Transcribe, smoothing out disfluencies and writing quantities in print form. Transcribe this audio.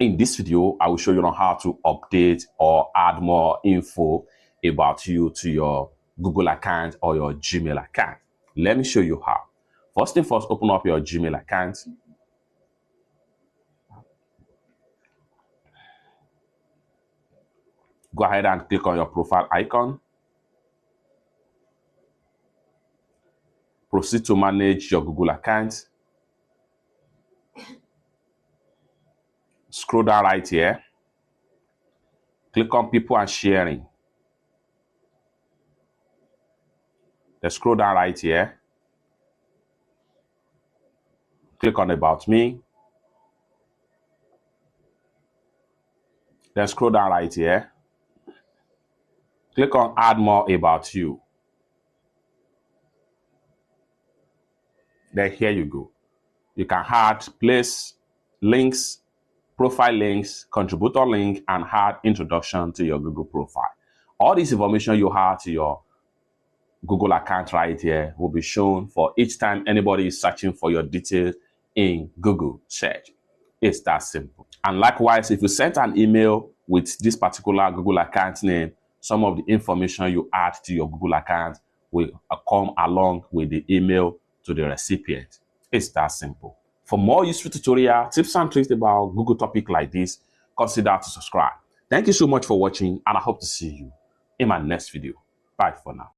In this video, I will show you on how to update or add more info about you to your Google account or your Gmail account. Let me show you how. First thing first, open up your Gmail account. Go ahead and click on your profile icon. Proceed to manage your Google account. Scroll down right here. Click on people and sharing. Then scroll down right here. Click on about me. Then scroll down right here. Click on add more about you. Then here you go. You can add place, links, profile links, contributor link, and add introduction to your Google profile. All this information you add to your Google account right here will be shown for each time anybody is searching for your details in Google search. It's that simple. And likewise, if you sent an email with this particular Google account name, some of the information you add to your Google account will come along with the email to the recipient. It's that simple. For more useful tutorial, tips and tricks about Google topic like this, consider to subscribe. Thank you so much for watching, and I hope to see you in my next video. Bye for now.